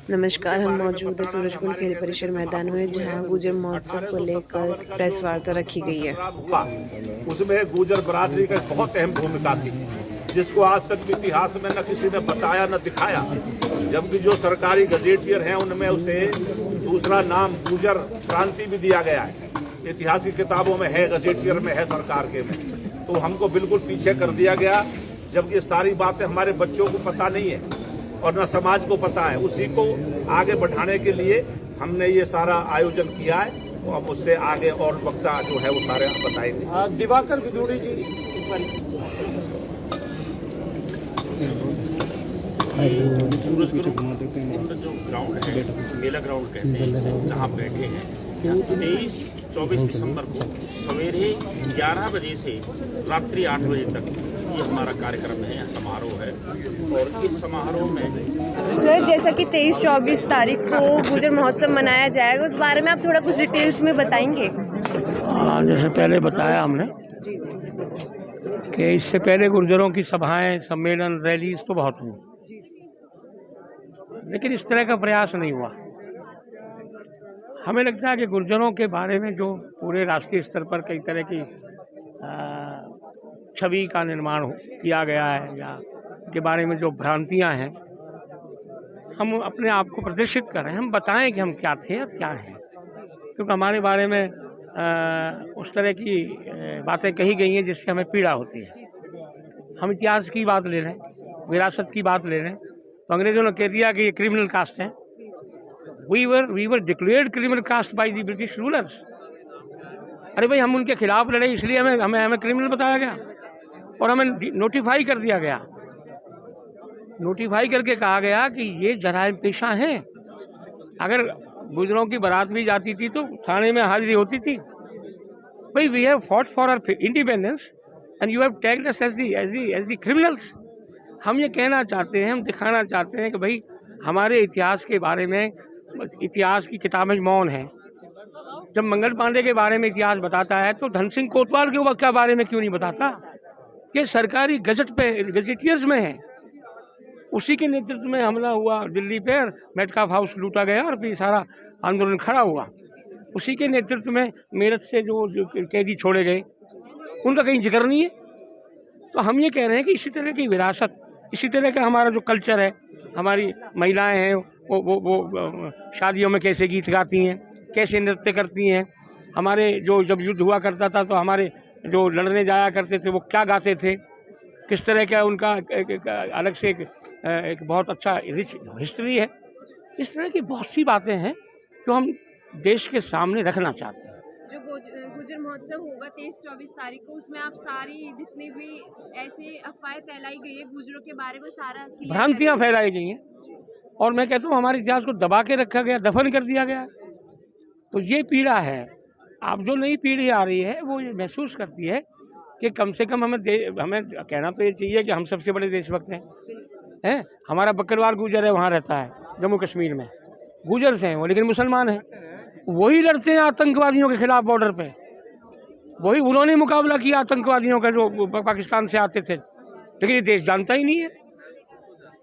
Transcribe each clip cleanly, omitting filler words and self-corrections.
नमस्कार, हम मौजूद हैं सूरजकुंड खेल परिसर मैदान में, जहां गुजर महोत्सव को लेकर प्रेस वार्ता रखी गई है। उसमें गुजर बरादरी का बहुत अहम भूमिका थी, जिसको आज तक इतिहास में न किसी ने बताया न दिखाया। जबकि जो सरकारी गजेटियर हैं उनमें उसे दूसरा नाम गुजर क्रांति भी दिया गया है। इतिहास की किताबों में है, गजेटियर में है, सरकार के में। तो हमको बिल्कुल पीछे कर दिया गया, जब ये सारी बातें हमारे बच्चों को पता नहीं है और न समाज को पता है। उसी को आगे बढ़ाने के लिए हमने ये सारा आयोजन किया है। तो अब उससे आगे और वक्ता जो है वो सारे बताएंगे। दिवाकर विदुड़ी जी सूरजकुंड जो ग्राउंड है, मेला ग्राउंड कहते हैं इसे, जहाँ बैठे हैं, 23-24 दिसंबर को सवेरे 11 बजे से रात्रि 8 बजे तक ये हमारा कार्यक्रम है, यहाँ समारोह है। और इस समारोह में सर, जैसा कि 23-24 तारीख को गुजर महोत्सव मनाया जाएगा, उस बारे में आप थोड़ा कुछ डिटेल्स में बताएंगे? जैसे पहले बताया हमने कि इससे पहले गुर्जरों की सभाएं, सम्मेलन, रैलीज तो बहुत हुई, लेकिन इस तरह का प्रयास नहीं हुआ। हमें लगता है कि गुर्जरों के बारे में जो पूरे राष्ट्रीय स्तर पर कई तरह की छवि का निर्माण किया गया है, या के बारे में जो भ्रांतियां हैं, हम अपने आप को प्रदर्शित कर रहे हैं। हम बताएं कि हम क्या थे और क्या हैं, क्योंकि हमारे बारे में उस तरह की बातें कही गई हैं जिससे हमें पीड़ा होती है। हम इतिहास की बात ले रहे हैं, विरासत की बात ले रहे हैं। तो अंग्रेजों ने कह दिया कि ये क्रिमिनल कास्ट है। We were declared criminal caste by the British rulers. अरे भाई, हम उनके खिलाफ लड़े, इसलिए हमें क्रिमिनल बताया गया और हमें नोटिफाई कर दिया गया। नोटिफाई करके कहा गया कि ये जराइम पेशा हैं। अगर गुजरों की बारात भी जाती थी तो थाने में हाजिरी होती थी। भाई, we have fought for our independence and you have tagged us as the criminals. हम ये कहना चाहते हैं, हम दिखाना चाहते हैं कि भाई हमारे इतिहास के बारे में, इतिहास की किताबें मौन है। जब मंगल पांडे के बारे में इतिहास बताता है तो धन सिंह कोतवाल के बारे में क्यों नहीं बताता? ये सरकारी गजट पे, गजेटियर्स में है। उसी के नेतृत्व में हमला हुआ दिल्ली पे, मेटकाफ हाउस लूटा गया और फिर सारा आंदोलन खड़ा हुआ। उसी के नेतृत्व में मेरठ से जो कैदी छोड़े गए, उनका कहीं जिक्र नहीं है। तो हम ये कह रहे हैं कि इसी तरह की विरासत, इसी तरह का हमारा जो कल्चर है, हमारी महिलाएं हैं वो शादियों में कैसे गीत गाती हैं, कैसे नृत्य करती हैं। हमारे जब युद्ध हुआ करता था तो हमारे जो लड़ने जाया करते थे वो क्या गाते थे, किस तरह का उनका अलग से एक बहुत अच्छा रिच हिस्ट्री है। इस तरह की बहुत सी बातें हैं जो हम देश के सामने रखना चाहते हैं। जो गुजर महोत्सव होगा 23-24 तारीख को, उसमें आप सारी जितनी भी ऐसे अफवाहें फैलाई गई है गुजरों के बारे में, सारा भ्रांतियाँ फैलाई गई हैं और मैं कहता हूँ हमारे इतिहास को दबा के रखा गया, दफन कर दिया गया। तो ये पीड़ा है। अब जो नई पीढ़ी आ रही है वो ये महसूस करती है कि कम से कम हमें कहना तो ये चाहिए कि हम सबसे बड़े देशभक्त हैं। हमारा बकरवाल गुजर है, वहाँ रहता है जम्मू कश्मीर में, गुजर से हैं वो, लेकिन मुसलमान हैं। वही लड़ते हैं आतंकवादियों के खिलाफ बॉर्डर पे। वही उन्होंने मुकाबला किया आतंकवादियों का जो पाकिस्तान से आते थे, लेकिन ये देश जानता ही नहीं है।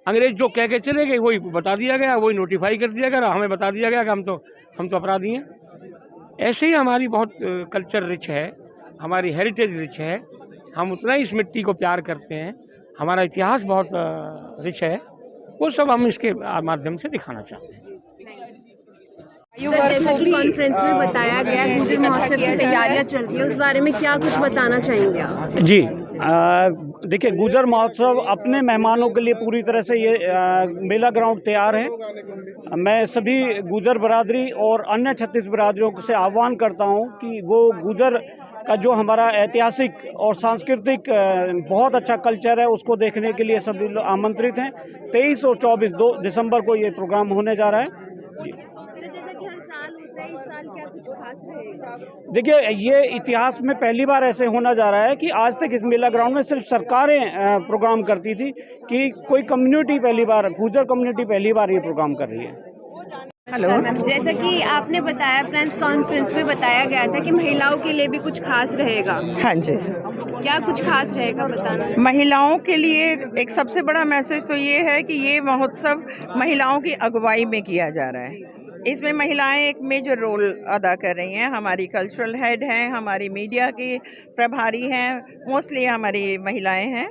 अंग्रेज जो कह के चले गए वही बता दिया गया, वही नोटिफाई कर दिया गया, हमें बता दिया गया कि हम तो अपराधी हैं। ऐसे ही हमारी बहुत कल्चर रिच है, हमारी हेरिटेज रिच है। हम उतना ही इस मिट्टी को प्यार करते हैं, हमारा इतिहास बहुत रिच है। वो सब हम इसके माध्यम से दिखाना चाहते हैं। सर, जैसा कि कॉन्फ्रेंस में बताया गया, गुजर महोत्सव की तैयारियां चल रही है, उस बारे में क्या कुछ बताना चाहेंगे आप? जी, देखिए, गुजर महोत्सव अपने मेहमानों के लिए पूरी तरह से ये मेला ग्राउंड तैयार है। मैं सभी गुजर बरादरी और अन्य 36 बरादरियों से आह्वान करता हूं कि वो गुजर का जो हमारा ऐतिहासिक और सांस्कृतिक बहुत अच्छा कल्चर है, उसको देखने के लिए सभी लोग आमंत्रित हैं। 23 और 24 2 दिसंबर को ये प्रोग्राम होने जा रहा है। जी, इस साल क्या कुछ खास रहेगा? देखिए, ये इतिहास में पहली बार ऐसे होना जा रहा है कि आज तक इस मेला ग्राउंड में सिर्फ सरकारें प्रोग्राम करती थी, कि कोई कम्युनिटी पहली बार, गुजर कम्युनिटी पहली बार ये प्रोग्राम कर रही है। हेलो मैम, जैसा कि आपने बताया प्रेस कॉन्फ्रेंस में बताया गया था कि महिलाओं के लिए भी कुछ खास रहेगा, हाँ जी, क्या कुछ खास रहेगा बताना। महिलाओं के लिए एक सबसे बड़ा मैसेज तो ये है कि ये महोत्सव महिलाओं की अगुवाई में किया जा रहा है। इसमें महिलाएं एक मेजर रोल अदा कर रही हैं। हमारी कल्चरल हेड हैं, हमारी मीडिया की प्रभारी हैं, मोस्टली हमारी महिलाएं हैं।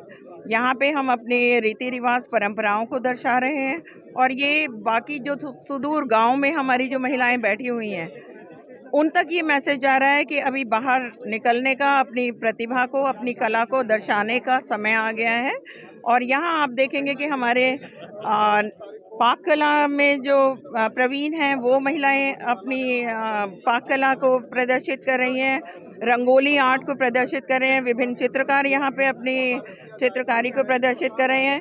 यहाँ पे हम अपने रीति रिवाज परंपराओं को दर्शा रहे हैं और ये बाकी जो सुदूर गांव में हमारी जो महिलाएं बैठी हुई हैं उन तक ये मैसेज जा रहा है कि अभी बाहर निकलने का, अपनी प्रतिभा को, अपनी कला को दर्शाने का समय आ गया है। और यहाँ आप देखेंगे कि हमारे पाक कला में जो प्रवीण हैं वो महिलाएं अपनी पाक कला को प्रदर्शित कर रही हैं, रंगोली आर्ट को प्रदर्शित कर रहे हैं, विभिन्न चित्रकार यहाँ पे अपनी चित्रकारी को प्रदर्शित कर रहे हैं।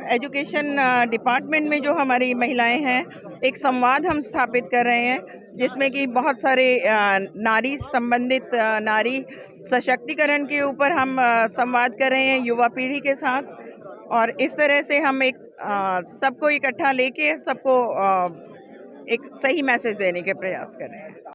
एजुकेशन डिपार्टमेंट में जो हमारी महिलाएं हैं, एक संवाद हम स्थापित कर रहे हैं जिसमें कि बहुत सारे नारी संबंधित, नारी सशक्तिकरण के ऊपर हम संवाद कर रहे हैं युवा पीढ़ी के साथ। और इस तरह से हम एक सबको इकट्ठा लेके सबको एक सही मैसेज देने के प्रयास कर रहे हैं।